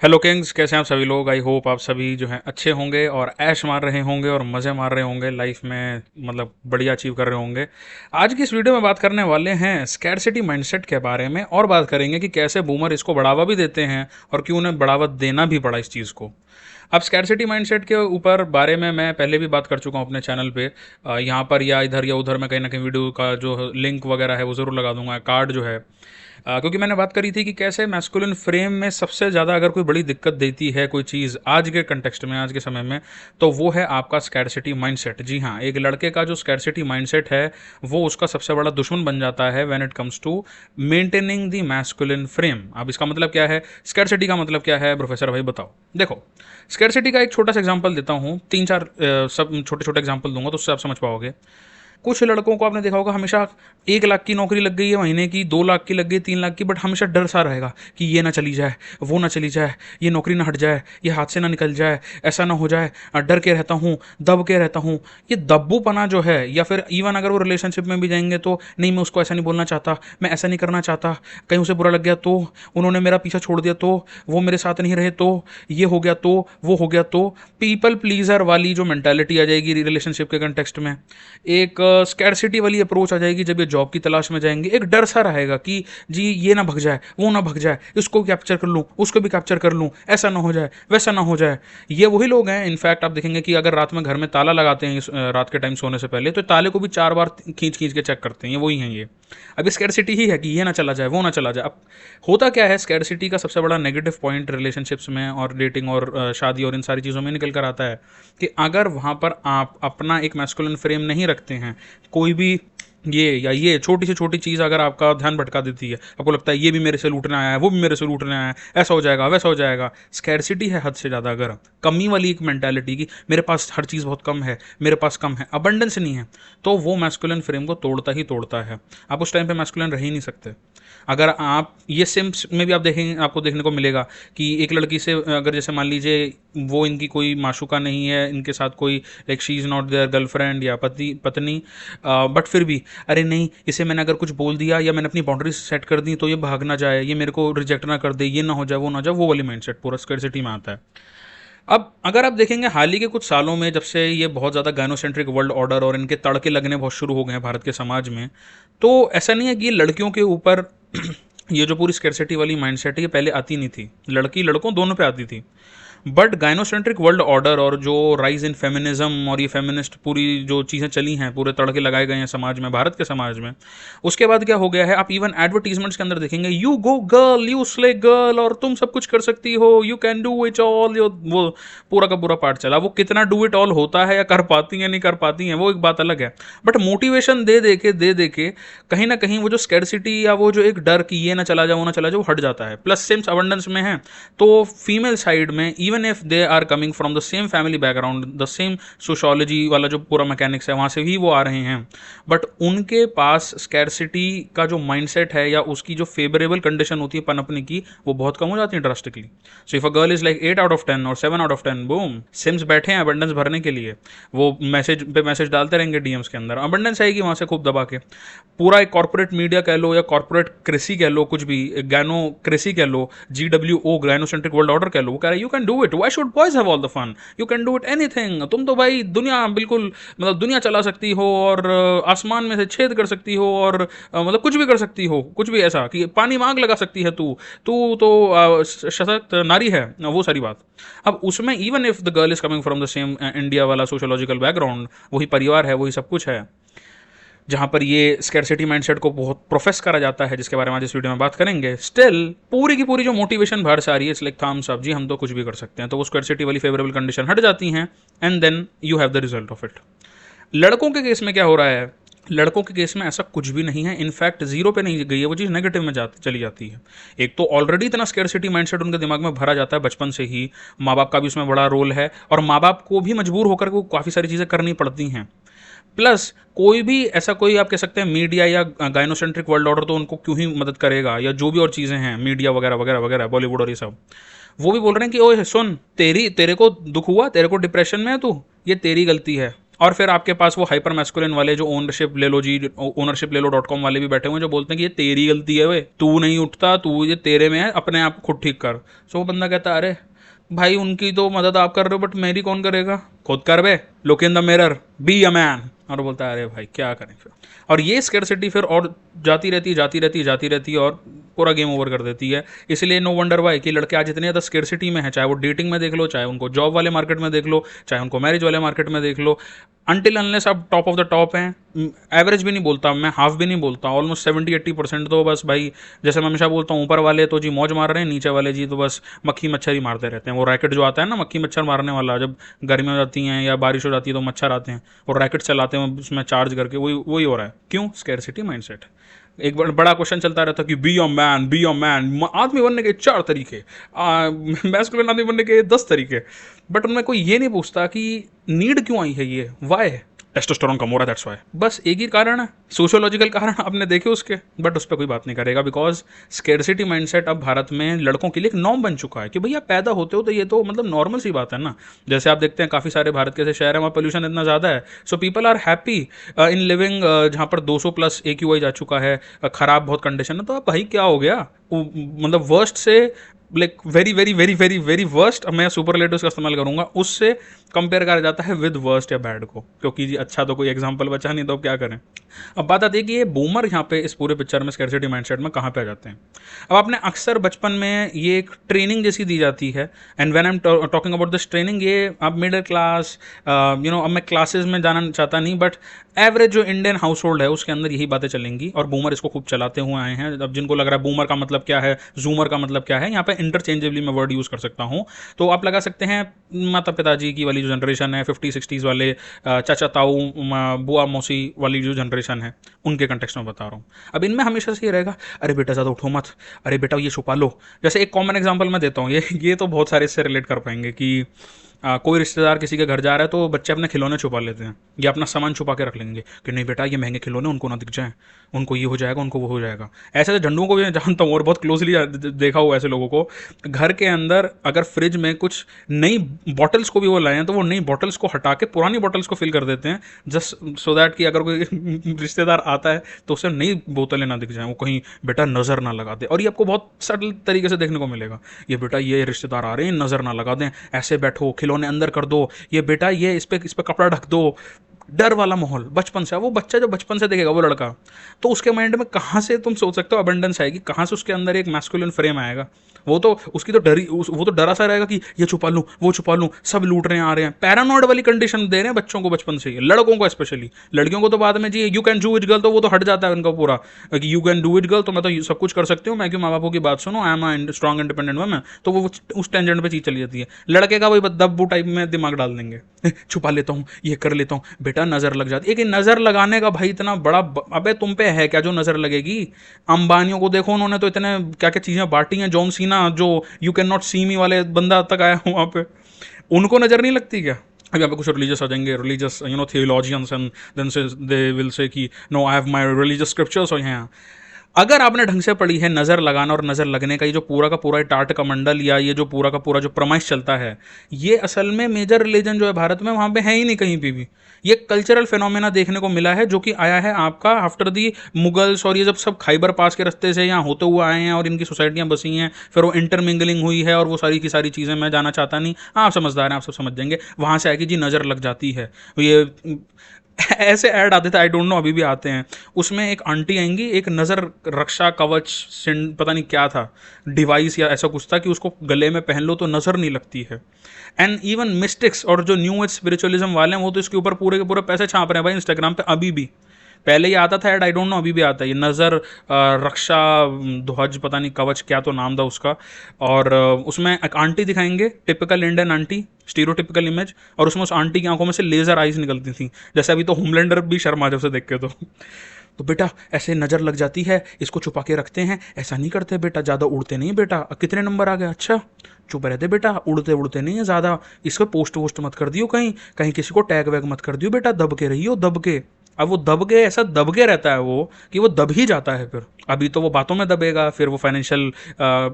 Hello Kings, कैसे हैं आप सभी लोग। आई होप आप सभी जो हैं अच्छे होंगे और ऐश मार रहे होंगे और मज़े मार रहे होंगे लाइफ में, मतलब बढ़िया अचीव कर रहे होंगे। आज की इस वीडियो में बात करने वाले हैं स्कैरसिटी माइंडसेट के बारे में और बात करेंगे कि कैसे बूमर इसको बढ़ावा भी देते हैं और क्यों उन्हें बढ़ावा देना भी पड़ा इस चीज़ को। अब स्कैरसिटी माइंडसेट के ऊपर बारे में मैं पहले भी बात कर चुका हूँ अपने चैनल पे। यहाँ पर या इधर या उधर मैं कहीं ना कहीं वीडियो का जो लिंक वगैरह है वो ज़रूर लगा दूंगा, कार्ड जो है। क्योंकि मैंने बात करी थी कि कैसे मैस्कुलिन फ्रेम में सबसे ज़्यादा अगर कोई बड़ी दिक्कत देती है कोई चीज़ आज के कंटेक्स्ट में, आज के समय में, तो वो है आपका स्कैरसिटी माइंडसेट। जी हाँ, एक लड़के का जो स्कैरसिटी माइंडसेट है वो उसका सबसे बड़ा दुश्मन बन जाता है when it comes to maintaining the masculine frame. अब इसका मतलब क्या है, स्कैरसिटी का मतलब क्या है, प्रोफेसर भाई बताओ। देखो, स्कैरसिटी का एक छोटा सा एग्जांपल देता हूँ, तीन चार सब छोटे छोटे एग्जांपल दूंगा तो उससे आप समझ पाओगे। कुछ लड़कों को आपने देखा होगा, हमेशा 1 लाख की नौकरी लग गई है महीने की, 2 लाख की लग गई, 3 लाख की, बट हमेशा डर सा रहेगा कि ये ना चली जाए, वो ना चली जाए, ये नौकरी ना हट जाए, ये हाथ से ना निकल जाए, ऐसा ना हो जाए। डर के रहता हूँ, दब के रहता हूँ। ये दब्बूपना जो है, या फिर इवन अगर वो रिलेशनशिप में भी जाएंगे तो नहीं, मैं उसको ऐसा नहीं बोलना चाहता, मैं ऐसा नहीं करना चाहता, कहीं उसे बुरा लग गया तो, उन्होंने मेरा पीछा छोड़ दिया तो, वो मेरे साथ नहीं रहे तो, ये हो गया तो, वो हो गया तो, पीपल प्लीजर वाली जो मेंटालिटी आ जाएगी रिलेशनशिप के कंटेक्स्ट में। एक स्कैरसिटी वाली अप्रोच आ जाएगी जब ये जॉब की तलाश में जाएंगे। एक डर सा रहेगा कि जी ये ना भग जाए, वो ना भग जाए, इसको कैप्चर कर लूँ, उसको भी कैप्चर कर लूँ, ऐसा ना हो जाए, वैसा ना हो जाए। ये वही लोग हैं, इनफैक्ट आप देखेंगे कि अगर रात में घर में ताला लगाते हैं रात के टाइम सोने से पहले, तो ताले को भी 4 बार खींच खींच के चेक करते हैं। ये वही हैं ये। अब स्कैरसिटी ही है कि ये ना चला जाए, वो ना चला जाए। अब होता क्या है, स्कैरसिटी का सबसे बड़ा नेगेटिव पॉइंट रिलेशनशिप्स में और डेटिंग और शादी और इन सारी चीज़ों में निकल कर आता है कि अगर वहाँ पर आप अपना एक मैस्कुलिन फ्रेम नहीं रखते हैं, कोई भी ये या ये छोटी से छोटी चीज़ अगर आपका ध्यान भटका देती है, आपको लगता है ये भी मेरे से लूटने आया है, वो भी मेरे से लूटने आया है, ऐसा हो जाएगा, वैसा हो जाएगा। स्कैरसिटी है हद से ज़्यादा, अगर कमी वाली एक मेंटालिटी की मेरे पास हर चीज़ बहुत कम है, मेरे पास कम है, अबंडेंस नहीं है, तो वो मैस्कुलिन फ्रेम को तोड़ता ही तोड़ता है। आप उस टाइम पे मैस्कुलिन रह ही नहीं सकते। अगर आप ये सिम्स में भी आप देखेंगे, आपको देखने को मिलेगा कि एक लड़की से अगर जैसे मान लीजिए वो इनकी कोई माशूका नहीं है, इनके साथ कोई like she is not their girlfriend या पत्नी, बट फिर भी अरे नहीं, इसे मैंने अगर कुछ बोल दिया या मैंने अपनी बाउंड्रीज सेट कर दी तो ये भाग ना जाए, ये मेरे को रिजेक्ट ना कर दे, ये ना हो जाए, वो ना हो जाए, वो वाली माइंडसेट पूरा स्कैरसिटी में आता है। अब अगर आप देखेंगे हाल ही के कुछ सालों में, जब से ये बहुत ज़्यादा गायनोसेंट्रिक वर्ल्ड ऑर्डर और इनके तड़के लगने बहुत शुरू हो गए हैं भारत के समाज में, तो ऐसा नहीं है कि ये लड़कियों के ऊपर ये जो पूरी स्कैरसिटी वाली माइंडसेट है ये पहले आती नहीं थी, लड़की लड़कों दोनों पे आती थी। बट गाइनोसेंट्रिक वर्ल्ड ऑर्डर और जो राइज इन फेमिनिज्म और ये फेमिनिस्ट पूरी जो चीज़ें चली हैं, पूरे तड़के लगाए गए हैं समाज में, भारत के समाज में, उसके बाद क्या हो गया है, आप इवन एडवर्टीजमेंट्स के अंदर देखेंगे, you go girl, you slay girl, और तुम सब कुछ कर सकती हो, you can do it all. वो पूरा का पूरा पार्ट चला। वो कितना डू इट ऑल होता है या कर पाती हैं नहीं कर पाती हैं वो एक बात अलग है, बट मोटिवेशन दे दे के कहीं ना कहीं वो जो स्कैरसिटी या वो जो एक डर कि ये ना चला जाए, वो ना चला जाए, वो हट जाता है। प्लस सिम्स अबंडेंस में है, तो फीमेल साइड में even if they are coming from the same family background, the same sociology वाला जो पूरा मैकेनिक्स है वहाँ से भी वो आ रहे हैं, बट उनके पास स्कैरसिटी का जो माइंडसेट है या उसकी जो फेवरेबल कंडीशन होती है पनपने की, वो बहुत कम हो जाती है drastically. So if a girl is like 8 out of 10 और 7 आउट ऑफ 10, बूम, सिम्स बैठे हैं अबंडेंस भरने के लिए, वो मैसेज पे मैसेज डालते रहेंगे डीएम्स के अंदर, अबंडेंस आएगी वहाँ से खूब दबा के। पूरा एक कॉर्पोरेट मीडिया कह लो या कॉर्पोरेट क्रेसी कह लो, कुछ भी गैनो क्रेसी कह लो, GWO ग्राइनोसेंट्रिक वर्ल्ड ऑर्डर कह लो, वो कह रहा है you can do it, why should boys have all the fun, you can do it anything, तुम तो भाई दुनिया बिल्कुल, मतलब दुनिया चला सकती हो और आसमान में से छेद कर सकती हो और मतलब कुछ भी कर सकती हो, कुछ भी ऐसा कि पानी में आग लगा सकती है तू, तू तो सशक्त नारी है, वो सारी बात। अब उसमें even if the girl is coming from the same India वाला सोशोलॉजिकल बैकग्राउंड, वही परिवार है, वही सब कुछ है, जहाँ पर ये स्कैरसिटी माइंडसेट को बहुत प्रोफेस करा जाता है, जिसके बारे में आज इस वीडियो में बात करेंगे। स्टिल पूरी की पूरी जो मोटिवेशन बाहर से आ रही है, इट्स लाइक थम्स अप, जी हम तो कुछ भी कर सकते हैं, तो वो स्कैरसिटी वाली फेवरेबल कंडीशन हट जाती हैं and then you have the result of it. लड़कों के केस में क्या हो रहा है, लड़कों के केस में ऐसा कुछ भी नहीं है, इनफैक्ट जीरो पे नहीं गई है वो चीज़, नेगेटिव में चली जाती है। एक तो ऑलरेडी इतना स्कैरसिटी माइंडसेट उनके दिमाग में भरा जाता है बचपन से ही, माँ बाप का भी उसमें बड़ा रोल है और माँ बाप को भी मजबूर होकर वो काफ़ी सारी चीज़ें करनी पड़ती हैं। प्लस कोई भी ऐसा, कोई आप कह सकते हैं मीडिया या गाइनोसेंट्रिक वर्ल्ड ऑर्डर तो उनको क्यों ही मदद करेगा, या जो भी और चीज़ें हैं मीडिया वगैरह वगैरह वगैरह, बॉलीवुड और ये सब, वो भी बोल रहे हैं कि ओए सुन, तेरे को दुख हुआ, तेरे को डिप्रेशन में है तू, ये तेरी गलती है, और फिर आपके पास वो हाइपर मैस्कुलिन वाले जो ओनरशिप ले लो जी, ओनरशिप ले लो .com वाले भी बैठे हुए हैं जो बोलते हैं कि ये तेरी गलती है, वे तू नहीं उठता, तू ये तेरे में है, अपने आप खुद ठीक कर। सो वो बंदा कहता है अरे भाई उनकी तो मदद आप कर रहे हो बट मेरी कौन करेगा, खुद कर बे, look in the mirror, be a man. और बोलता है अरे भाई क्या करें फिर। और ये स्कैरसिटी फिर और जाती रहती जाती रहती जाती रहती है और पूरा गेम ओवर कर देती है। इसलिए नो वंडर वाई कि लड़के आज इतने ज़्यादा स्कैरसिटी में है, चाहे वो डेटिंग में देख लो, चाहे उनको जॉब वाले मार्केट में देख लो, चाहे उनको मैरिज वाले मार्केट में देख लो। अनटिल अनलेस आप टॉप ऑफ द टॉप हैं, एवरेज भी नहीं बोलता मैं, हाफ भी नहीं बोलता, ऑलमोस्ट 70-80% तो बस भाई, जैसे मैं हमेशा बोलता हूँ, ऊपर वाले तो जी मौज मार रहे हैं, नीचे वाले जी तो बस मक्खी मच्छर ही मारते रहते हैं। वो रैकेट जो आता है ना मक्खी मच्छर मारने वाला, जब गर्मी हो जाती हैं या बारिश हो जाती है तो मच्छर आते हैं और रैकेट चलाते हैं उसमें चार्ज करके, वही वही हो रहा है। क्यों? Scarcity mindset. एक बड़ा क्वेश्चन चलता रहता कि be a man, be a man, आदमी बनने के 4 तरीके, मैस्कुलिन आदमी बनने के 10 तरीके, बट उनमें कोई ये नहीं पूछता कि नीड क्यों आई है, ये वाई, टेस्टोस्टेरोन कम हो रहा है दैट्स वाई। बस एक ही कारण है, सोशियोलॉजिकल कारण आपने देखे उसके, बट उस पर कोई बात नहीं करेगा बिकॉज स्कैरसिटी माइंडसेट अब भारत में लड़कों के लिए एक नॉर्म बन चुका है कि भैया पैदा होते हो तो ये तो मतलब नॉर्मल सी बात है ना। जैसे आप देखते हैं काफ़ी सारे भारत के ऐसे शहर हैं वहाँ पोल्यूशन इतना ज़्यादा है, so people are happy in living जहाँ पर 200+ AQI जा चुका है, खराब बहुत कंडीशन है, तो अब भाई क्या हो गया, मतलब वर्स्ट से like very very very very very worst, मैं सुपरलेटिव्स का इस्तेमाल करूंगा, उससे कंपेयर करा जाता है विद वर्स्ट या बैड को, क्योंकि जी अच्छा तो कोई एग्जांपल बचा नहीं तो अब क्या करें। अब बात आती है कि ये बूमर यहाँ पे इस पूरे पिक्चर में स्कैरसिटी माइंडसेट में कहाँ पे आ जाते हैं। अब आपने अक्सर बचपन में ये एक ट्रेनिंग जैसी दी जाती है, and when I am talking about this training, ये आप मिडिल क्लास अब मैं क्लासेस में जाना चाहता नहीं, बट एवरेज जो इंडियन हाउस होल्ड है उसके अंदर यही बातें चलेंगी और बूमर इसको खूब चलाते हुए आए हैं। अब जिनको लग रहा है बूमर का मतलब क्या है, जूमर का मतलब क्या है, यहाँ पे इंटरचेंजेबली मैं वर्ड यूज़ कर सकता हूँ, तो आप लगा सकते हैं माता पिताजी की वाली जो जनरेशन है, 50-60s वाले, चाचा ताऊ बुआ मौसी वाली जो जनरेशन है, उनके कंटेक्स्ट में बता रहा हूँ। अब इनमें हमेशा से ये रहेगा अरे बेटा ज़्यादा उठो मत, अरे बेटा ये छुपा लो। जैसे एक कॉमन एग्जांपल मैं देता हूँ, ये तो बहुत सारे इससे रिलेट कर पाएंगे कि कोई रिश्तेदार किसी के घर जा रहा है तो बच्चे अपने खिलौने छुपा लेते हैं या अपना सामान छुपा के रख लेंगे कि नहीं बेटा ये महंगे खिलौने उनको ना दिख जाए, उनको ये हो जाएगा, उनको वो हो जाएगा। ऐसे तो झंडुओं को भी मैं जानता हूँ और बहुत क्लोजली देखा हुआ ऐसे लोगों को। घर के अंदर अगर फ्रिज में कुछ नई बॉटल्स को भी वो लाए हैं तो वो नई बॉटल्स को हटा के पुरानी बॉटल्स को फिल कर देते हैं, जस्ट सो दैट कि अगर कोई रिश्तेदार आता है तो उसे नई बोतलें ना दिख जाएं, वो कहीं बेटा नज़र ना लगा दे। और ये आपको बहुत सटल तरीके से देखने को मिलेगा, ये बेटा ये रिश्तेदार आ रहे हैं नज़र ना लगा दें, ऐसे बैठो, खिलौने अंदर कर दो, ये बेटा ये इस पे कपड़ा ढक दो। डर वाला माहौल बचपन से, वो बच्चा जो बचपन से देखेगा वो लड़का, तो उसके माइंड में कहाँ से तुम सोच सकते हो अबंडेंस आएगी, कहाँ से उसके अंदर एक मैस्कुलिन फ्रेम आएगा। वो तो उसकी तो वो तो डरा सा रहेगा कि ये छुपा लूँ वो छुपा लूँ, सब लूट रहे हैं आ रहे हैं। पैरानॉइड वाली कंडीशन दे रहे हैं बच्चों को बचपन से ही, लड़कों को स्पेशली। लड़कियों को तो बाद में जी you can do it girl, तो वो तो हट जाता है उनका पूरा कि you can do it girl, तो मैं तो सब कुछ कर सकती हूँ, मैं क्यों माँ बापों की बात सुनो, I am a strong independent woman, तो वो उस टेंजेंट पे चीज चली जाती है। लड़के का वही दब्बू टाइप में दिमाग डाल देंगे, छुपा लेता हूँ ये कर लेता हूँ, बेटा नजर लग जाती है। एक नजर लगाने का भाई इतना बड़ा अबे तुम पे है क्या जो नजर लगेगी? अंबानियों को देखो, उन्होंने तो इतने क्या क्या चीजें बांटी हैं, जॉन सीना जो यू कैन नॉट सी मी वाले बंदा तक आया हूँ वहाँ पे, उनको नजर नहीं लगती क्या? अब यहाँ पे कुछ रिलीजियस आ जाएंगे, रिलीजियस थियोलॉजियंस, एंड देन से दे विल से कि no I have my religious scriptures. और यहाँ अगर आपने ढंग से पढ़ी है नज़र लगाना और नज़र लगने का ये जो पूरा का पूरा टाट का मंडल या ये जो पूरा का पूरा जो प्रमाइश चलता है, ये असल में मेजर रिलीजन जो है भारत में वहाँ पे है ही नहीं कहीं पे भी। ये कल्चरल फिनोमेना देखने को मिला है जो कि आया है आपका आफ्टर दी मुगल्स, और ये जब सब खाइबर पास के रास्ते से यहाँ होते हुए आए हैं और इनकी सोसाइटियाँ बसी हैं, फिर वो इंटरमिंगलिंग हुई है और वो सारी की सारी चीज़ें मैं जाना चाहता नहीं, आप समझदार हैं, आप सब समझ जाएंगे। वहाँ से आएगी जी नज़र लग जाती है। ये ऐसे ऐड आते थे, आई डोंट नो अभी भी आते हैं, उसमें एक आंटी आएंगी, एक नज़र रक्षा कवच पता नहीं क्या था डिवाइस या ऐसा कुछ था कि उसको गले में पहन लो तो नज़र नहीं लगती है। एंड इवन मिस्टिक्स और जो न्यू एज स्पिरिचुअलिज्म वाले हैं वो तो इसके ऊपर पूरे के पूरे पैसे छाप रहे हैं भाई इंस्टाग्राम पे अभी भी। पहले ये आता था ऐड, आई डोंट नो अभी भी आता है ये नज़र रक्षा ध्वज पता नहीं कवच क्या तो नाम था उसका। और उसमें एक आंटी दिखाएंगे, typical Indian aunty, stereotypical image, और उसमें उस आंटी की आंखों में से लेजर आइज निकलती थी, जैसे अभी तो होमलैंडर भी शर्मा जब से देख के तो बेटा ऐसे नज़र लग जाती है, इसको छुपा के रखते हैं, ऐसा नहीं करते बेटा, ज़्यादा उड़ते नहीं बेटा। कितने नंबर आ गया? अच्छा चुप रहते बेटा, उड़ते उड़ते नहीं है ज़्यादा, इसको पोस्ट वोस्ट मत कर दियो, कहीं कहीं किसी को टैग वैग मत कर दियो बेटा, दब के रहियो दब के। अब वो दब के ऐसा दब के रहता है वो कि वो दब ही जाता है फिर, अभी तो वो बातों में दबेगा, फिर वो फाइनेंशियल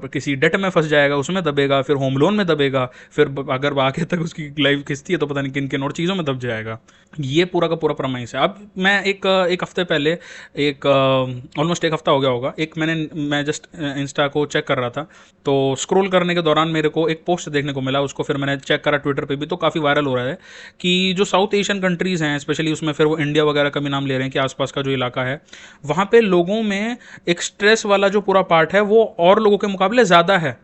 किसी डेट में फंस जाएगा, उसमें दबेगा, फिर होम लोन में दबेगा, फिर अगर आगे तक उसकी लाइफ खिंचती है तो पता नहीं किन किन और चीज़ों में दब जाएगा। ये पूरा का पूरा प्रमाइस है। अब मैं एक हफ्ते पहले, एक ऑलमोस्ट एक हफ्ता हो गया होगा, मैं जस्ट इंस्टा को चेक कर रहा था, तो स्क्रॉल करने के दौरान मेरे को एक पोस्ट देखने को मिला, उसको फिर मैंने चेक करा ट्विटर पे भी, तो काफ़ी वायरल हो रहा है कि जो साउथ एशियन कंट्रीज़ हैं स्पेशली, उसमें फिर वो इंडिया वगैरह का भी नाम ले रहे हैं कि आसपास का जो इलाका है वहाँ पे लोगों में एक स्ट्रेस वाला जो पूरा पार्ट है वो और लोगों के मुकाबले ज़्यादा है।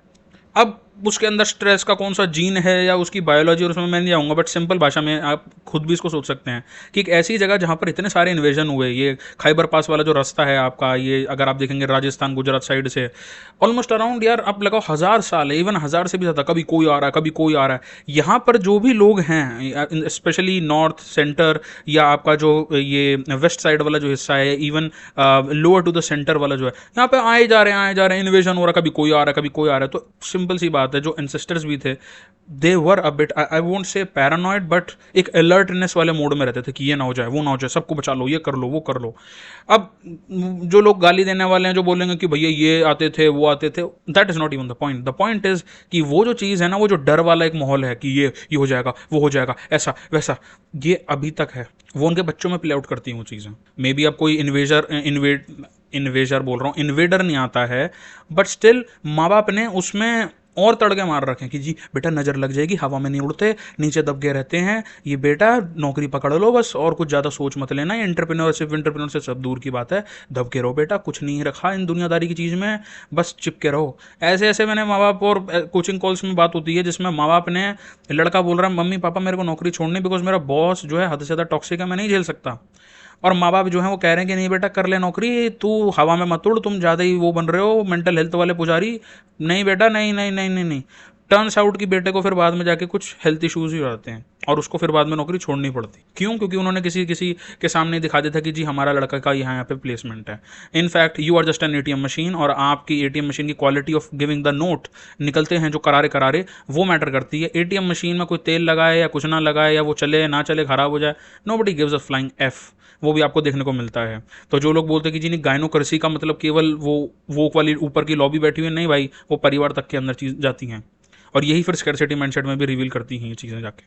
अब उसके अंदर स्ट्रेस का कौन सा जीन है या उसकी बायोलॉजी, और उसमें मैं नहीं जाऊँगा, बट सिंपल भाषा में आप खुद भी इसको सोच सकते हैं कि एक ऐसी जगह जहाँ पर इतने सारे इन्वेजन हुए, ये खैबर पास वाला जो रास्ता है आपका, ये अगर आप देखेंगे राजस्थान गुजरात साइड से ऑलमोस्ट अराउंड, यार आप लगाओ 1000 साल है, इवन 1000 से भी ज़्यादा, कभी कोई आ रहा है, कभी कोई आ रहा है। यहाँ पर जो भी लोग हैं स्पेशली नॉर्थ सेंटर या आपका जो ये वेस्ट साइड वाला जो हिस्सा है, even lower to the center वाला जो है, यहाँ पे आए जा रहे हैं, आए जा रहे हैं, इन्वेजन हो रहा है, कभी कोई आ रहा है, कभी कोई आ रहा है। तो सिंपल सी बात है, जो एंसेस्टर्स भी थे, they were a bit, I won't say paranoid, but एक अलर्टनेस वाले मोड में रहते थे कि ये ना हो जाए, वो ना हो जाए, सबको बचा लो, ये कर लो, वो कर लो। अब जो लोग गाली देने वाले हैं, जो बोलेंगे कि भैया ये आते थे, वो आते थे, that is not even the point. The point is कि वो जो चीज़ है ना, वो जो डर वाला एक माहौल है कि ये हो जाएगा, वो हो जाएगा, ऐसा वैसा, ये अभी तक है। वो उनके बच्चों में प्ले आउट करती हैं वो चीज़ें। मे बी अब कोई इन्वेजर बोल रहा हूँ, इन्वेडर नहीं आता है, बट स्टिल माँ बाप ने उसमें और तड़के मार रखे हैं कि जी बेटा नज़र लग जाएगी, हवा में नहीं उड़ते, नीचे दबके रहते हैं, ये बेटा नौकरी पकड़ लो बस, और कुछ ज़्यादा सोच मत लेना, ये इंटरप्रेन्योरशिप सब दूर की बात है, दबके रहो बेटा, कुछ नहीं रखा इन दुनियादारी की चीज़ में, बस चिपके रहो। ऐसे ऐसे मैंने माँ बाप और कोचिंग कॉल्स में बात होती है जिसमें माँ बाप ने, लड़का बोल रहा है मम्मी पापा मेरे को नौकरी छोड़नी, बिकॉज मेरा बॉस जो है हद से ज़्यादा टॉक्सिक है, मैं नहीं झेल सकता। और माँ बाप जो है वो कह रहे हैं कि नहीं बेटा कर ले नौकरी, तू हवा में मत उड़, तुम ज़्यादा ही वो बन रहे हो मेंटल हेल्थ वाले पुजारी, नहीं बेटा, नहीं नहीं नहीं नहीं नहीं। टर्न्स आउट कि बेटे को फिर बाद में जाके कुछ हेल्थ इश्यूज ही हो जाते हैं और उसको फिर बाद में नौकरी छोड़नी पड़ती। क्यों? क्योंकि उन्होंने किसी किसी के सामने दिखा दिया था कि जी हमारा लड़का का यहाँ पे प्लेसमेंट है। In fact you are just an ATM machine, और आपकी एटीएम मशीन की quality of giving the note निकलते हैं जो करारे करारे, वो मैटर करती है। एटीएम मशीन में कोई तेल लगाए या कुछ ना लगाए, या वो चले ना चले, खराब हो जाए, nobody gives a flying F. वो भी आपको देखने को मिलता है। तो जो लोग बोलते हैं कि जी नहीं गायनोक्रेसी का मतलब केवल वो वाली ऊपर की लॉबी बैठी हुई है, नहीं भाई, वो परिवार तक के अंदर चीज जाती हैं, और यही फिर स्कैरसिटी माइंडसेट में भी रिवील करती हैं ये चीज़ें जाके।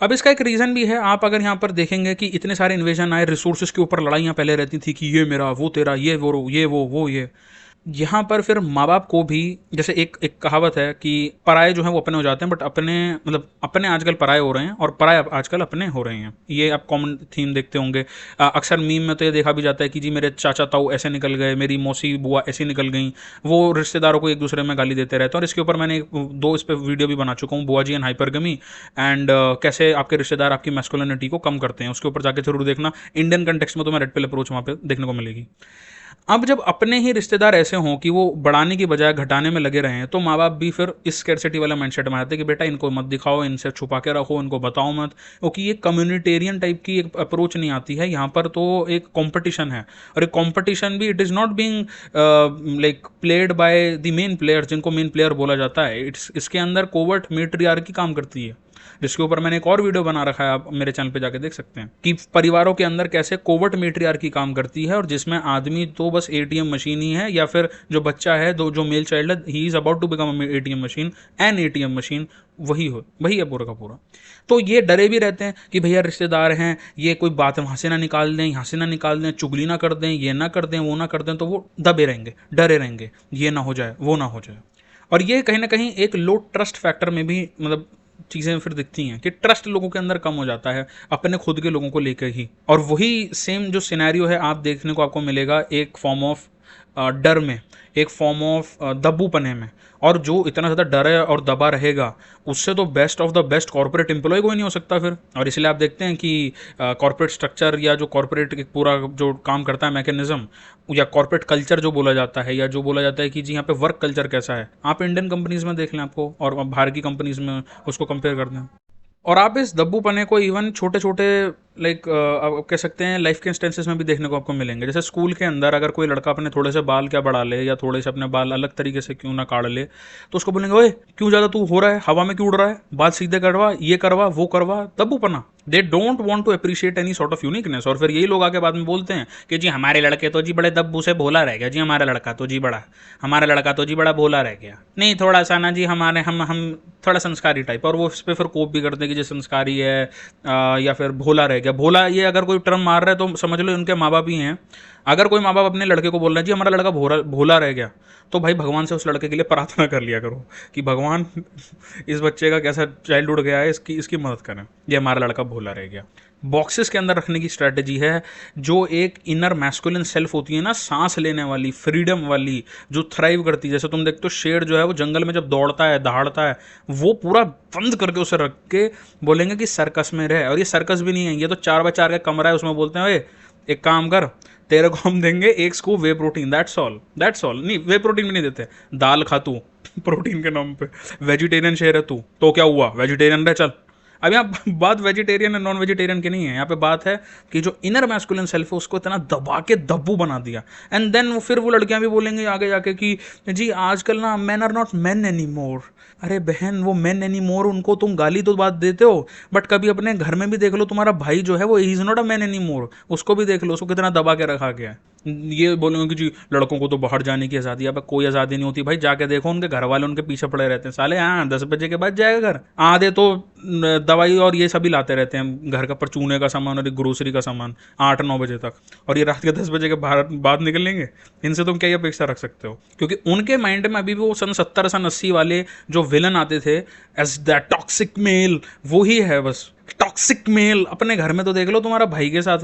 अब इसका एक रीज़न भी है, आप अगर यहाँ पर देखेंगे कि इतने सारे इन्वेजन आए, रिसोर्सेज के ऊपर लड़ाइयाँ पहले रहती थी कि ये मेरा, वो तेरा, ये वो यहाँ पर फिर माँ बाप को भी, जैसे एक एक कहावत है कि पराये जो हैं वो अपने हो जाते हैं, बट अपने मतलब अपने आजकल पराये हो रहे हैं और पराये आजकल अपने हो रहे हैं। ये आप कॉमन थीम देखते होंगे। अक्सर मीम में तो ये देखा भी जाता है कि जी मेरे चाचा ताऊ ऐसे निकल गए, मेरी मौसी बुआ ऐसी निकल गई, वो रिश्तेदारों को एक दूसरे में गाली देते रहते हैं। और इसके ऊपर मैंने दो इस पर वीडियो भी बना चुका हूँ, बुआ जी एंड हाइपरगमी, एंड कैसे आपके रिश्तेदार आपकी मैस्कुलिनिटी को कम करते हैं, उसके ऊपर जाके जरूर देखना। इंडियन कंटेक्स्ट में तो मैं रेड पिल अप्रोच वहाँ पे देखने को मिलेगी। अब जब अपने ही रिश्तेदार ऐसे हों कि वो बढ़ाने की बजाय घटाने में लगे रहे हैं, तो माँ बाप भी फिर इस स्कैरसिटी वाला माइंडसेट में आते हैं कि बेटा इनको मत दिखाओ, इनसे छुपा के रखो, इनको बताओ मत, क्योंकि ये कम्युनिटेरियन टाइप की एक अप्रोच नहीं आती है यहाँ पर। तो एक कंपटीशन है, और एक कंपटीशन भी it is not being like played by the main player, जिनको मेन प्लेयर बोला जाता है। इसके अंदर कोवर्ट मैट्रियार्की काम करती है, जिसके ऊपर मैंने एक और वीडियो बना रखा है, आप मेरे चैनल पे जाके देख सकते हैं कि परिवारों के अंदर कैसे कोवर्ट मैट्रियार्की काम करती है, और जिसमें आदमी तो बस एटीएम मशीन ही है, या फिर जो बच्चा है, जो मेल चाइल्ड है, he is about to become ATM machine, an ATM machine, वही है पूरा का पूरा। तो ये डरे भी रहते हैं कि भैया रिश्तेदार हैं, ये कोई बात वहाँ से ना निकाल दें, यहाँ से ना निकाल दें, चुगली ना कर दें, ये ना कर दें, वो ना कर दें, तो वो दबे रहेंगे, डरे रहेंगे, ये ना हो जाए, वो ना हो जाए। और ये कहीं ना कहीं एक लो ट्रस्ट फैक्टर में भी मतलब चीज़ें फिर दिखती हैं कि ट्रस्ट लोगों के अंदर कम हो जाता है अपने खुद के लोगों को लेकर ही। और वही सेम जो सिनेरियो है आप देखने को आपको मिलेगा एक फॉर्म ऑफ डर में, एक फॉर्म ऑफ दब्बूपने में। और जो इतना ज़्यादा डर है और दबा रहेगा, उससे तो best of the best corporate employ कोई नहीं हो सकता फिर। और इसलिए आप देखते हैं कि कॉर्पोरेट स्ट्रक्चर या जो कॉर्पोरेट पूरा जो काम करता है मैकेनिज्म, या कॉर्पोरेट कल्चर जो बोला जाता है, या जो बोला जाता है कि जी यहाँ पे वर्क कल्चर कैसा है, आप इंडियन कंपनीज में देख लें आपको, और बाहर की कंपनीज में उसको कंपेयर कर दें। और आप इस दब्बूपने को इवन छोटे छोटे लाइक आप कह सकते हैं लाइफ के इंस्टेंसेस में भी देखने को आपको मिलेंगे। जैसे स्कूल के अंदर अगर कोई लड़का अपने थोड़े से बाल क्या बढ़ा ले, या थोड़े से अपने बाल अलग तरीके से क्यों ना काट ले, तो उसको बोलेंगे ओए क्यों ज़्यादा तू हो रहा है, हवा में क्यों उड़ रहा है, बाल सीधे करवा, ये करवा, वो करवा, दब्बूपना। They don't want to appreciate any sort of uniqueness. और फिर यही लोग आके बाद में बोलते हैं कि जी हमारे लड़के तो जी बड़े दब्बू से भोला रह गया, जी हमारा लड़का तो जी बड़ा भोला रह गया, नहीं थोड़ा सा ना जी हमारे हम थोड़ा संस्कारी टाइप। और वो इस पर फिर कोप भी करते हैं कि जो संस्कारी है या फिर भोला रह गया। भोला ये अगर कोई टर्म मार रहा है तो समझ लो उनके माँ बाप ही हैं। अगर कोई माँ बाप अपने लड़के को बोल रहे हैं जी हमारा लड़का भोला भोला रह गया, तो भाई भगवान से उस लड़के के लिए प्रार्थना कर लिया करो कि भगवान इस बच्चे का कैसा चाइल्डहुड गया है, इसकी मदद करें, ये हमारा लड़का भोला रह गया। बॉक्सेस के अंदर रखने की स्ट्रैटेजी है। जो एक इनर मैस्कुलिन सेल्फ होती है ना, सांस लेने वाली, फ्रीडम वाली, जो थ्राइव करती है। जैसे तुम देखते हो शेर जो है वो जंगल में जब दौड़ता है, दहाड़ता है, वो पूरा बंद करके उसे रख के बोलेंगे कि सर्कस में रहे। और ये सर्कस भी नहीं है, ये तो 4x4 का कमरा है, उसमें बोलते हैं ओए एक काम कर, तेरे को हम देंगे एक scoop whey protein, that's all. नहीं, वे प्रोटीन भी नहीं देते, दाल खा तू प्रोटीन के नाम पे। वेजिटेरियन शेर है तू तो क्या हुआ, वेजिटेरियन रह चल। अब यहाँ बात वेजिटेरियन एंड नॉन वेजिटेरियन की नहीं है, यहाँ पे बात है कि जो इनर मैस्कुलिन सेल्फ है उसको इतना दबा के दब्बू बना दिया। एंड देन फिर वो लड़कियां भी बोलेंगे आगे जाके कि जी आजकल ना man are not man any more. अरे बहन, वो मैन एनी मोर उनको तुम गाली तो बात देते हो, बट कभी अपने घर में भी देख लो, तुम्हारा भाई जो है वो is not a man any मोर, उसको भी देख लो, उसको कितना दबा के रखा गया है। ये बोलेंगे कि जी लड़कों को तो बाहर जाने की आज़ादी है। अब कोई आज़ादी नहीं होती भाई, जाके देखो उनके घर वाले उनके पीछे पड़े रहते हैं साले। हाँ 10 बजे के बाद जाएगा घर, आधे तो दवाई और ये सभी लाते रहते हैं घर का परचूने का सामान और ग्रोसरी का सामान 8-9 बजे तक, और ये रात के 10 बजे के बाद निकलेंगे। इनसे तुम क्या अपेक्षा रख सकते हो, क्योंकि उनके माइंड में अभी भी वो सन 70 सन 80 वाले जो विलन आते थे एज द टॉक्सिक मेल, वो ही है बस टॉक्सिक मेल। अपने घर में तो देख लो, तुम्हारा भाई के साथ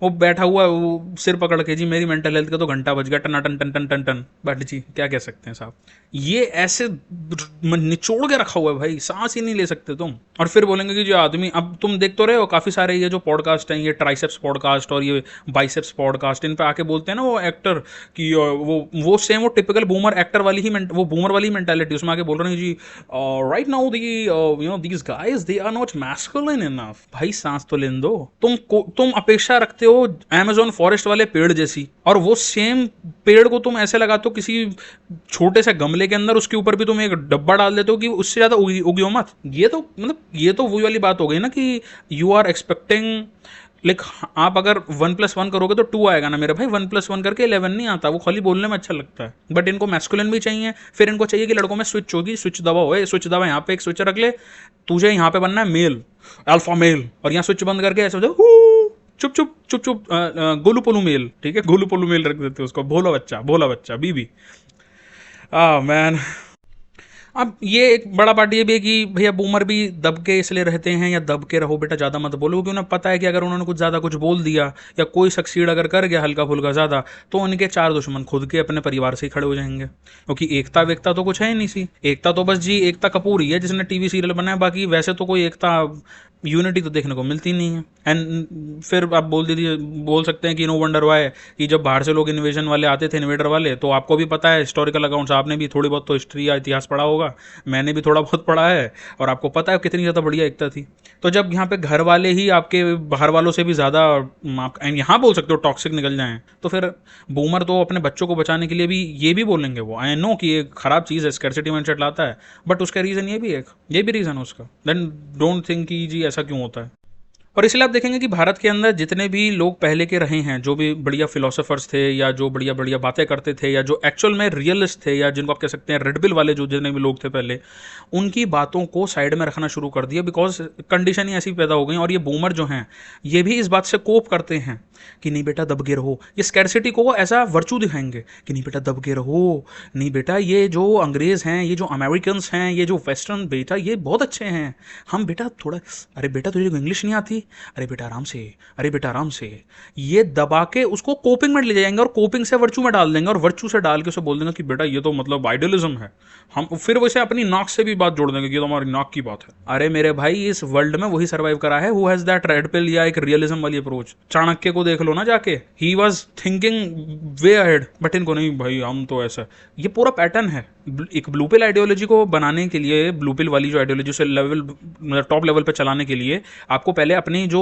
वो बैठा हुआ है, वो सिर पकड़ के जी मेरी मेंटल हेल्थ का तो घंटा बज गया, टना टन टन टन टन टन। बट जी क्या कह सकते हैं साहब, ये ऐसे निचोड़ के रखा हुआ है भाई, सांस ही नहीं ले सकते तुम। और फिर बोलेंगे कि जो आदमी, अब तुम देख तो रहे हो काफी सारे ये जो पॉडकास्ट हैं, ये ट्राइसेप्स पॉडकास्ट और ये बाइसेप्स पॉडकास्ट, इन पे आके बोलते हैं ना वो एक्टर कि वो सेम वो टिपिकल बूमर एक्टर वाली ही वो बूमर वाली मेंटालिटी, उसमें आके बोल रहे हैं जी right now the you know these guys they are not masculine enough. भाई सांस तो लेने दो। तुम अपेक्षा रखते हो अमेजोन फॉरेस्ट वाले पेड़ जैसी, और वो सेम पेड़ को तुम ऐसे लगाते हो किसी छोटे से गमले के अंदर, उसके ऊपर भी तुम एक डब्बा डाल देते हो कि उससे ज्यादा उगी हो मत। ये तो मतलब ये तो वही वाली बात हो गई ना कि यू आर एक्सपेक्टिंग लाइक आप अगर 1+1 करोगे तो 2 आएगा ना मेरे भाई, 1+1 करके 11 नहीं आता। वो खाली बोलने में अच्छा लगता है, बट इनको मैस्कुलिन भी चाहिए। फिर इनको चाहिए कि लड़कों में स्विच होगी, स्विच दबाओ, स्विच दबा, यहाँ पे एक स्विच रख ले, तुझे यहाँ पे बनना है मेल, अल्फा मेल, और यहाँ स्विच बंद करके ऐसे हो जाओ चुप चुप चुप चुप गोलू पोलू मेल। ठीक है, गोलू पोलू मेल रख देते उसको, भोला बच्चा बीबी। मैन, अब ये एक बड़ा पार्ट ये भी है कि भैया बूमर भी दब के इसलिए रहते हैं, या दब के रहो बेटा, ज़्यादा मत बोलो, क्योंकि उन्हें पता है कि अगर उन्होंने कुछ ज़्यादा कुछ बोल दिया या कोई सक्सीड अगर कर गया हल्का फुल्का ज़्यादा, तो उनके 4 दुश्मन खुद के अपने परिवार से ही खड़े हो जाएंगे। क्योंकि एकता वेकता तो कुछ है ही नहीं सी, एकता तो बस जी एकता कपूर ही है जिसने टीवी सीरियल बनाया, बाकी वैसे तो कोई एकता यूनिटी तो देखने को मिलती नहीं है। एंड फिर आप बोल सकते हैं कि नो वंडर वाई कि जब बाहर से लोग इन्वेजन वाले आते थे, इन्वेडर वाले, तो आपको भी पता है हिस्टोरिकल अकाउंट्स, आपने भी थोड़ी बहुत तो हिस्ट्री या इतिहास पढ़ा होगा, मैंने भी थोड़ा बहुत पढ़ा है, और आपको पता है कितनी ज़्यादा बढ़िया एकता थी। तो जब यहाँ पे घर वाले ही आपके बाहर वालों से भी ज़्यादा यहाँ बोल सकते हो टॉक्सिक निकल जाएं, तो फिर बूमर तो अपने बच्चों को बचाने के लिए भी ये भी बोलेंगे। वो आई नो कि ये खराब चीज़ है, स्कैरसिटी माइंडसेट लाता है, बट उसका रीज़न ये भी रीज़न है उसका। देन डोंट थिंक कि जी ऐसा क्यों होता है। और इसलिए आप देखेंगे कि भारत के अंदर जितने भी लोग पहले के रहे हैं, जो भी बढ़िया फिलोसोफर्स थे, या जो बढ़िया बढ़िया बातें करते थे, या जो एक्चुअल में रियलिस्ट थे, या जिनको आप कह सकते हैं रेड पिल वाले जो जितने भी लोग थे पहले, उनकी बातों को साइड में रखना शुरू कर दिया, बिकॉज कंडीशन ही ऐसी पैदा हो गई। और ये बूमर जो हैं, ये भी इस बात से कोप करते हैं कि नहीं बेटा दब के रहो। ये स्कैरसिटी को ऐसा वर्चू दिखाएंगे कि नहीं बेटा दब के रहो, नहीं बेटा ये जो अंग्रेज हैं, ये जो अमेरिकन हैं, ये जो वेस्टर्न, बेटा ये बहुत अच्छे हैं, हम बेटा थोड़ा, अरे बेटा तुझे इंग्लिश नहीं आती, अरे बेटा आराम से, अरे बेटा आराम से। ये दबा के उसको कोपिंग में ले जाएंगे, और कोपिंग से वर्चू में डाल देंगे, और वर्चू से डाल के उसे बोल देंगे कि बेटा ये तो मतलब आइडियलिज्म है। हम फिर वैसे अपनी नाक से भी बात जोड़ देंगे कि ये तो हमारी नाक की बात है। अरे मेरे भाई, इस वर्ल्ड में वही सर्वाइव करा है who has that red pill या एक रियलिज्म वाली अप्रोच। चाणक्य को देख लो ना जाके, he was thinking way ahead, but इनको नहीं भाई, हम तो ऐसा। ये पूरा पैटर्न है। एक ब्लू पिल आइडियोलॉजी को बनाने के लिए, ब्लू पिल वाली जो आइडियोलॉजी से लेवल टॉप लेवल पे चलाने के लिए, आपको पहले अपनी जो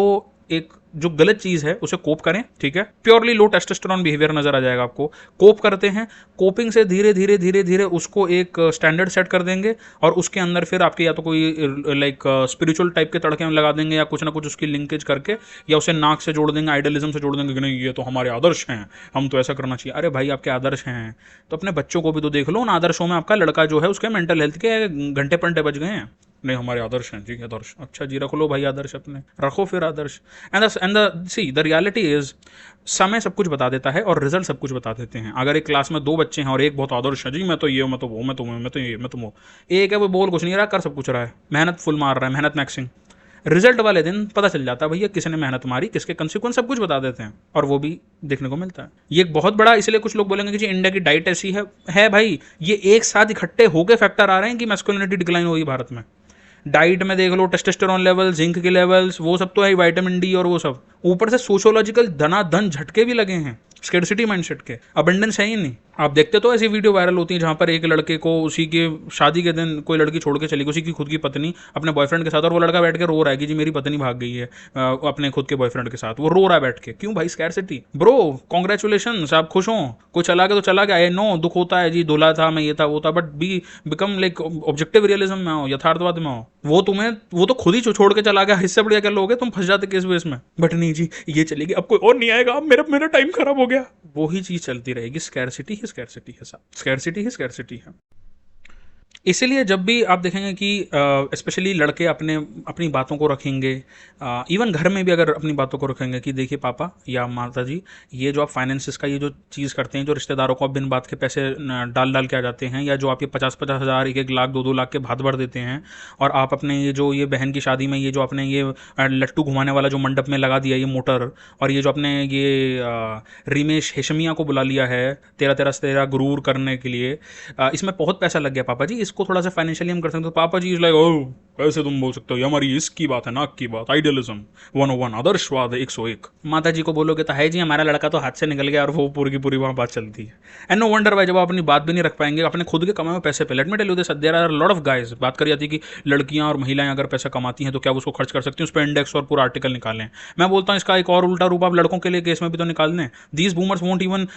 एक जो गलत चीज़ है उसे कोप करें, ठीक है, प्योरली लो टेस्टोस्टेरोन बिहेवियर नजर आ जाएगा आपको, कोप करते हैं, कोपिंग से धीरे धीरे धीरे धीरे उसको एक स्टैंडर्ड सेट कर देंगे और उसके अंदर फिर आपके या तो कोई लाइक स्पिरिचुअल टाइप के तड़के में लगा देंगे या कुछ ना कुछ उसकी लिंकेज करके, या उसे नाक से जोड़ देंगे, आइडियलिज्म से जोड़ देंगे कि नहीं ये तो हमारे आदर्श हैं, हम तो ऐसा करना चाहिए। अरे भाई आपके आदर्श हैं तो अपने बच्चों को भी तो देख लो, उन आदर्शों में आपका लड़का जो है उसके मेंटल हेल्थ के घंटे पंटे बज गए हैं। नहीं हमारे आदर्श हैं जी, आदर्श, अच्छा जी रख लो भाई आदर्श, अपने रखो फिर आदर्श। द रियलिटी इज समय सब कुछ बता देता है और रिजल्ट सब कुछ बता देते हैं। अगर एक क्लास में 2 बच्चे हैं और एक बहुत आदर्श है, जी मैं तो ये, मैं तो वो, मैं तो वो, मैं तो ये, मैं तो वो, एक है वो बोल कुछ नहीं रहा, कर सब कुछ रहा है, मेहनत फुल मार रहा है, मेहनत मैक्सिंग, रिजल्ट वाले दिन पता चल जाता है भैया किसने मेहनत मारी, किसके कंसिक्वेंस सब कुछ बता देते हैं और वो भी देखने को मिलता है। ये एक बहुत बड़ा, इसलिए कुछ लोग बोलेंगे कि जी इंडिया की डाइट ऐसी है भाई, ये एक साथ इकट्ठे होके फैक्टर आ रहे हैं कि मैस्कुलिनिटी डिक्लाइन हुई भारत में। डाइट में देख लो, टेस्टोस्टेरोन लेवल, जिंक के लेवल्स, वो सब तो है, विटामिन डी और वो सब, ऊपर से सोशियोलॉजिकल धनाधन झटके भी लगे हैं स्कैर्सिटी माइंडसेट के, अबंडेंस है ही नहीं। आप देखते तो ऐसी वीडियो वायरल होती है जहां पर एक लड़के को उसी के शादी के दिन कोई लड़की छोड़ के चली गई, उसी की खुद की पत्नी अपने बॉयफ्रेंड के साथ, और वो लड़का बैठ के रो रहा है कि जी मेरी पत्नी भाग गई है अपने खुद के बॉयफ्रेंड के साथ, वो रो रहा है बैठ के। क्यों भाई? स्कैर्सिटी। ब्रो कॉन्ग्रेचुलेशन, आप खुश हो, कोई चला गया तो चला गया, नो दुख होता है जी, दूल्हा था मैं, ये था वो था, but become like objective realism में हो, यथार्थवाद में हो। वो तो खुद ही छोड़ के चला गया, इससे बढ़िया क्या लोगे, तुम फंस जाते केस वेस में, बट नहीं जी ये चलेगी, अब कोई और नहीं आएगा, अब मेरा टाइम खराब हो गया, वो ही चीज चलती रहेगी। स्कैर्सिटी ही स्कैर्सिटी है साहब, स्कैर्सिटी ही स्कैर्सिटी है। इसीलिए जब भी आप देखेंगे कि स्पेशली लड़के अपनी बातों को रखेंगे, इवन घर में भी अगर अपनी बातों को रखेंगे कि देखिए पापा या माता जी, ये जो आप फाइनेंसिस का ये जो चीज़ करते हैं, जो रिश्तेदारों को आप बिन बात के पैसे डाल के आ जाते हैं, या जो आप ये 50-50 हज़ार, 1-1 लाख, 2-2 लाख के भात भर देते हैं, और आप अपने ये बहन की शादी में ये जो आपने ये लट्टू घुमाने वाला जो मंडप में लगा दिया ये मोटर, और ये जो आपने ये रिमेश हेशमिया को बुला लिया है 13-13 गुरूर करने के लिए, इसमें बहुत पैसा लग गया पापा जी, इसको थोड़ा सा फाइनेंशियली हम कर सकते हैं। तो पापा जी इज लाइक, ओ कैसे तुम बोल सकते हो, ये हमारी इसकी बात है, नाक की बात, आइडियलिज्म 101, आदर्शवाद 101। माता जी को बोलोगे तो है जी हमारा लड़का तो हाथ से निकल गया, और वो पूरी की पूरी वहाँ बात चलती है। एंड नो वंडर भाई जब आप अपनी बात भी नहीं रख पाएंगे अपने खुद के कमाए हुए पैसे पे। Let me tell you this, there are lot of guys, बात करी जाती है कि लड़कियां और महिलाएं अगर पैसा कमाती हैं तो क्या वो उसको खर्च कर सकती हैं, उस पर इंडेक्स और पूरा आर्टिकल निकालें। मैं बोलता हूँ इसका एक और उल्टा रूप आप लड़कों के लिए केस में भी तो निकाल दें। These boomers won't even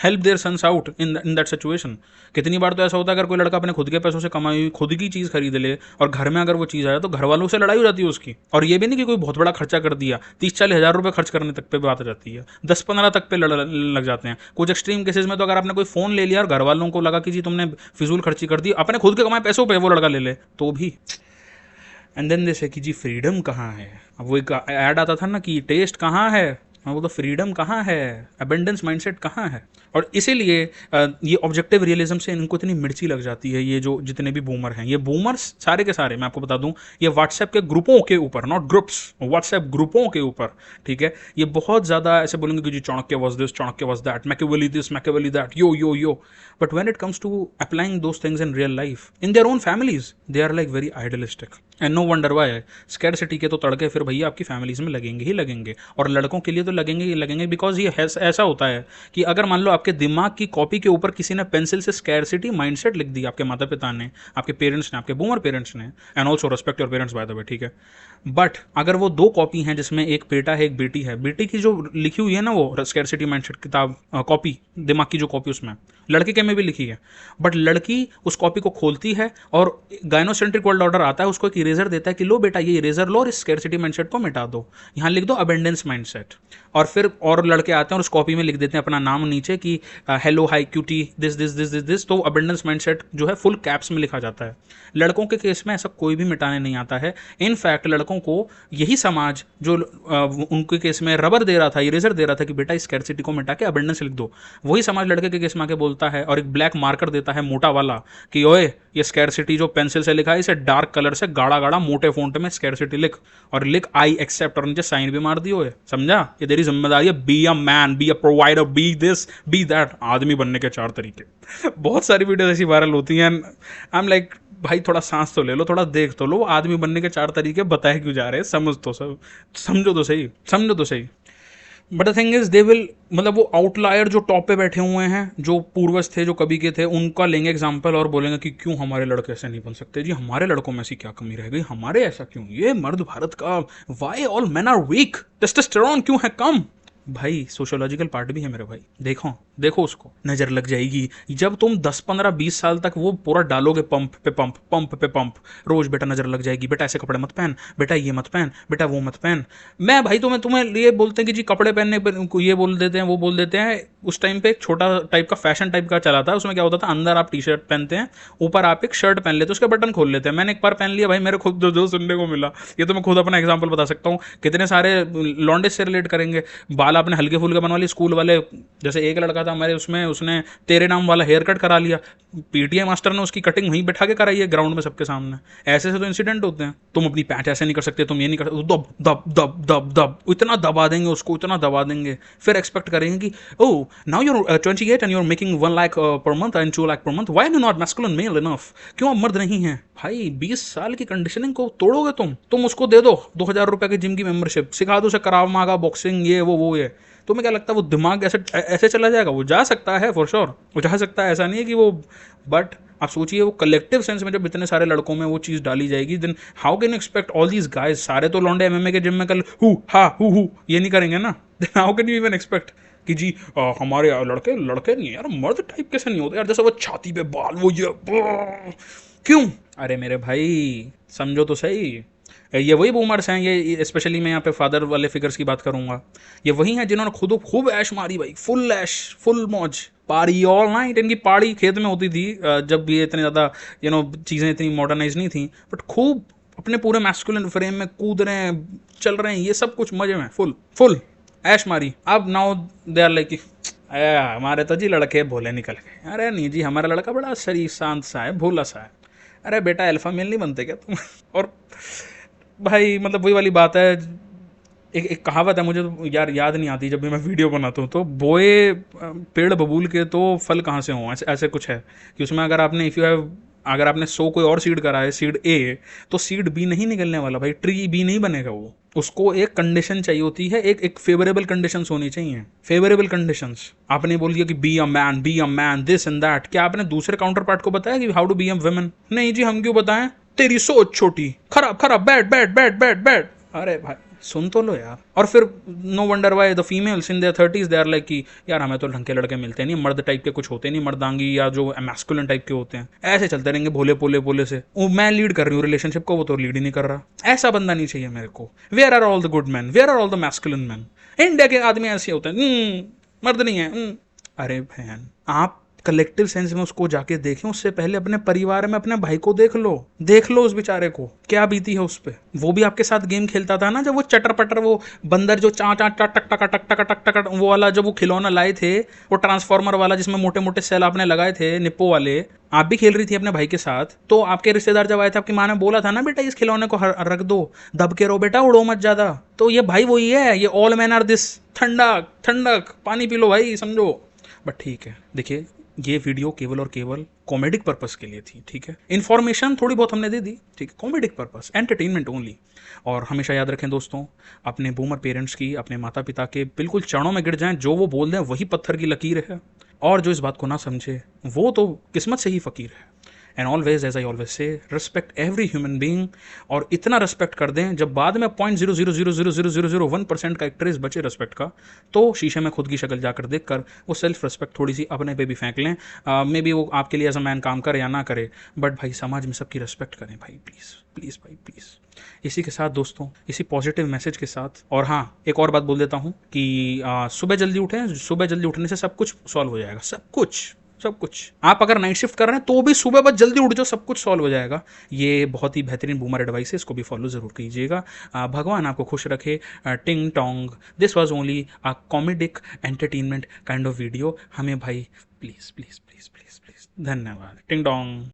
help their sons out in that situation. कितनी बार तो ऐसा होता है अगर कोई लड़का अपने खुद के पैसों से कमाई हुई खुद की चीज़ खरीद ले और घर में अगर वो चीज़ आए तो घर वालों से लड़ाई हो जाती है उसकी। और ये भी नहीं कि कोई बहुत बड़ा खर्चा कर दिया, 30-40 हज़ार रुपये खर्च करने तक पे बात आ जाती है, 10-15 तक पे लग जाते हैं। कुछ एक्सट्रीम केसेस में तो अगर आपने कोई फ़ोन ले लिया और घर वालों को लगा कि जी तुमने फिजूल खर्ची कर दी, अपने खुद के कमाए पैसों पे वो लड़का ले ले तो भी। एंड देन जैसे कि जी फ्रीडम कहाँ है, अब वो एक ऐड आता था ना कि टेस्ट कहाँ है, वो तो फ्रीडम कहाँ है, अबेंडेंस माइंडसेट कहाँ है। और इसीलिए ये ऑब्जेक्टिव रियलिज्म से इनको इतनी मिर्ची लग जाती है। ये जो जितने भी बूमर हैं, ये बूमर्स सारे के सारे मैं आपको बता दूं, ये व्हाट्सएप के ग्रुपों के ऊपर, नॉट ग्रुप्स, व्हाट्सएप ग्रुपों के ऊपर, ठीक है, ये बहुत ज़्यादा ऐसे बोलेंगे कि जी Chanakya was this, Chanakya was that, Machiavelli this, Machiavelli that, yo. But when it comes to applying those things in real life in their own families, they are like very idealistic. And no wonder why scarcity के तो तड़के फिर भैया आपकी families में लगेंगे ही लगेंगे, और लड़कों के लिए तो लगेंगे ही लगेंगे। बिकॉज ये ऐसा होता है कि अगर मान लो आपके दिमाग की कॉपी के ऊपर किसी ने पेंसिल से स्कैर्सिटी माइंडसेट लिख दी, आपके माता पिता ने, आपके पेरेंट्स ने, आपके बूमर पेरेंट्स ने, and also respect your parents by the way, ठीक है, बट अगर वो 2 कॉपी हैं जिसमें एक बेटा है एक बेटी है, बेटी की जो लिखी हुई है ना वो स्कैर्सिटी माइंडसेट किताब कॉपी, दिमाग की जो कॉपी उसमें लड़के के में भी लिखी है, बट लड़की उस कॉपी को खोलती है और गाइनोसेंट्रिक वर्ल्ड ऑर्डर आता है, उसको एक इरेजर देता है कि लो बेटा ये इरेजर लो और इस स्कैर्सिटी माइंडसेट को मिटा दो, यहाँ लिख दो अबेंडेंस माइंडसेट। और फिर और लड़के आते हैं और उस कॉपी में लिख देते हैं अपना नाम नीचे कि hello hi cutie this this this this this, तो अबेंडेंस माइंडसेट जो है फुल कैप्स में लिखा जाता है। लड़कों के केस में ऐसा कोई भी मिटाने नहीं आता है। इनफैक्ट लड़कों को यही समाज जो उनके केस में रबर दे रहा था, इरेजर दे रहा था कि बेटा इस स्कैर्सिटी को मिटा के अबेंडेंस लिख दो, वही समाज लड़के के केस में आके बोलता है और एक ब्लैक मार्कर देता है मोटा वाला कि ओए ये स्कैर्सिटी जो पेंसिल से लिखा है इसे डार्क कलर से गाढ़ा गाढ़ा मोटे फॉन्ट में स्कैर्सिटी लिख, और लिख आई एक्सेप्ट, और नीचे साइन भी मार दियो है, समझा, ये तेरी जिम्मेदारी है। Be a man, be a provider, be this be that. आदमी बनने के 4 तरीके। बहुत सारी वीडियो ऐसी वायरल होती हैं, आई एम लाइक भाई थोड़ा सांस तो ले लो, थोड़ा देख तो लो, आदमी बनने के 4 तरीके बताए क्यों जा रहे हैं, समझो तो सही, समझो तो सही। But the thing is they will, मतलब वो आउटलायर जो टॉप पे बैठे हुए हैं, जो पूर्वज थे, जो कभी के थे, उनका लेंगे एग्जाम्पल और बोलेंगे कि क्यों हमारे लड़के ऐसे नहीं बन सकते जी, हमारे लड़कों में ऐसी क्या कमी रह गई, हमारे ऐसा क्यों, ये मर्द भारत का, why all men are weak, testosterone क्यों है कम। भाई सोशियोलॉजिकल पार्ट भी है मेरे भाई, देखो देखो उसको, नजर लग जाएगी जब तुम 10 15 20 साल तक वो पूरा डालोगे, पंप पे पंप, पंप पे पंप, रोज बेटा नजर लग जाएगी, बेटा ऐसे कपड़े मत पहन, बेटा ये मत पहन, बेटा वो मत पहन। मैं भाई तुम्हें तुम्हें ये बोलते हैं कि जी कपड़े पहनने पर ये बोल देते हैं, वो बोल देते हैं। उस टाइम पे एक छोटा टाइप का फैशन टाइप का चला था, उसमें क्या होता था, अंदर आप टी शर्ट पहनते हैं, ऊपर आप एक शर्ट पहन लेते, उसके बटन खोल लेते हैं। मैंने एक बार पहन लिया भाई, मेरे खुद जो जो सुनने को मिला, ये तो मैं खुद अपना एग्जांपल बता सकता हूँ, कितने सारे लॉन्डे से रिलेट करेंगे। बाल आपने हल्के फुल्के बनवा लिए, स्कूल वाले, जैसे एक लड़का था हमारे उसमें, उसने तेरे नाम वाला हेयर कट करा लिया, पीटीआई मास्टर ने उसकी कटिंग वहीं बैठा के कराई है ग्राउंड में सबके सामने। ऐसे ऐसे तो इंसिडेंट होते हैं। तुम अपनी पैंट ऐसे नहीं कर सकते, तुम ये नहीं कर सकते, दब दब दब दब दब, इतना दबा देंगे उसको, इतना दबा देंगे, फिर एक्सपेक्ट करेंगे कि oh now you're 28 and you're making 1 lakh per month and 2 lakh per month, why you not masculine male enough, क्यों आप मर्द नहीं है भाई। 20 साल की कंडीशनिंग को तोड़ोगे तुम उसको दे दो 2000 रुपए की जिम की मेंबरशिप, सिखा दो उसे कराव मागा, बॉक्सिंग, ये वो ये, तुम्हें क्या लगता है वो दिमाग ऐसे ऐसे चला जाएगा? वो जा सकता है फॉर श्योर, वो जा सकता है, ऐसा नहीं है कि वो, बट आप सोचिए वो कलेक्टिव सेंस में जब इतने सारे लड़कों में वो चीज़ डाली जाएगी, then how can expect all these guys, सारे तो लौंडे एमएमए के जिम में कल हु ये नहीं करेंगे ना, then how can you even expect कि जी हमारे लड़के लड़के नहीं है यार, मर्द टाइप कैसे नहीं होते यार, जैसे वो छाती पे बाल, वो ये क्यों। अरे मेरे भाई समझो तो सही, ये वही बूमर्स हैं, ये स्पेशली मैं यहाँ पे फादर वाले फिगर्स की बात करूंगा, ये वही हैं जिन्होंने खुद खूब ऐश मारी भाई, फुल ऐश, फुल मौज, पारी ऑल नाइट। इनकी पहाड़ी खेत में होती थी जब भी इतनी ज़्यादा चीज़ें इतनी मॉडर्नाइज नहीं थी, बट खूब अपने पूरे मैस्कुलिन फ्रेम में कूद रहे हैं, चल रहे हैं, ये सब कुछ मजे में, फुल फुल ऐश मारी। अब नाउ दे आर लाइक हमारे तो जी लड़के भोले निकल गए, अरे नहीं जी हमारा लड़का बड़ा शरीफ शांत सा है, भोला सा है। अरे बेटा अल्फा मेल नहीं बनते क्या तुम? और भाई मतलब वही वाली बात है, एक कहावत है, मुझे तो यार याद नहीं आती, जब भी मैं वीडियो बनाता हूँ तो, बोए पेड़ बबूल के तो फल कहाँ से हों, ऐसे ऐसे कुछ है कि उसमें अगर आपने इफ़ यू हैव, अगर आपने 100 कोई और सीड करा है, सीड ए, तो सीड बी नहीं निकलने वाला भाई, ट्री बी नहीं बनेगा वो, उसको एक कंडीशन चाहिए होती है, एक फेवरेबल कंडीशंस होनी चाहिए, फेवरेबल कंडीशंस। आपने बोल दिया कि be a man this and that, क्या आपने दूसरे काउंटर पार्ट को बताया कि how to be a women? नहीं जी, हम क्यों बताएं, तेरी सोच छोटी, खराब खराब, bad bad bad bad bad. अरे भाई सुन तो लो यार। और फिर no wonder why the females in their 30s they are like कि यार हमें तो ढंग के लड़के मिलते नहीं, मर्द टाइप के कुछ होते नहीं, मर्दांगी या जो मैस्कुलिन टाइप के होते हैं, ऐसे चलते रहेंगे भोले पोले बोले से। वो मैं लीड कर रही हूँ रिलेशनशिप को, वो तो लीड ही नहीं कर रहा। ऐसा बंदा नहीं चाहिए मेरे को। Where are all the good man, where are all the masculine man? India के आदमी ऐसे होते हैं, मर्द नहीं है। अरे बहन, आप कलेक्टिव सेंस में उसको जाके देखें, उससे पहले अपने परिवार में अपने भाई को देख लो उस बेचारे को क्या बीती है उस पे। वो भी आपके साथ गेम खेलता था ना, जब वो चटर पटर, वो बंदर जो चा चा टक टक टक टक टक टक टक, वो वाला जब वो खिलौना लाए थे, वो ट्रांसफॉर्मर वाला जिसमें मोटे मोटे सेल आपने लगाए थे निप्पो वाले, आप भी खेल रही थी अपने भाई के साथ। तो आपके रिश्तेदार जब आए थे, आपकी माँ ने बोला था ना बेटा इस खिलौने को रख दो, दब के रहो बेटा, उड़ो मत ज्यादा। तो ये भाई वही है, ये ऑल मैन आर दिस, ठंडक ठंडक, पानी पी लो भाई, समझो। बट ठीक है, देखिए ये वीडियो केवल और केवल कॉमेडिक पर्पस के लिए थी, ठीक है, इन्फॉर्मेशन थोड़ी बहुत हमने दे दी, ठीक है, कॉमेडिक पर्पस, एंटरटेनमेंट ओनली। और हमेशा याद रखें दोस्तों, अपने बूमर पेरेंट्स की, अपने माता पिता के बिल्कुल चरणों में गिर जाएं, जो वो बोल दें वही पत्थर की लकीर है, और जो इस बात को ना समझे वो तो किस्मत से ही फकीर है। And always as I always say, respect every human being, और इतना रिस्पेक्ट कर दें जब बाद में 0.0000001% का एक ट्रेस बचे रिस्पेक्ट का, तो शीशे में खुद की शक्ल जाकर देख कर वो सेल्फ रिस्पेक्ट थोड़ी सी अपने पे भी फेंक लें। मे बी वो आपके लिए एज अ मैन काम करे या ना करे, बट भाई समाज में सबकी रिस्पेक्ट करें भाई, प्लीज़ प्लीज़ भाई प्लीज़। इसी के साथ दोस्तों, इसी पॉजिटिव मैसेज के साथ, और हाँ एक और बात बोल देता हूँ कि सुबह जल्दी उठें, सुबह जल्दी उठने से सब कुछ सॉल्व हो जाएगा, सब कुछ सब कुछ। आप अगर नाइट शिफ्ट कर रहे हैं तो भी सुबह बस जल्दी उठ जाओ, सब कुछ सॉल्व हो जाएगा। ये बहुत ही बेहतरीन बूमर एडवाइस है, इसको भी फॉलो जरूर कीजिएगा। भगवान आपको खुश रखे। टिंग टोंग, this was only a comedic entertainment kind of video. हमें भाई please please please please please, धन्यवाद। टिंग टोंग।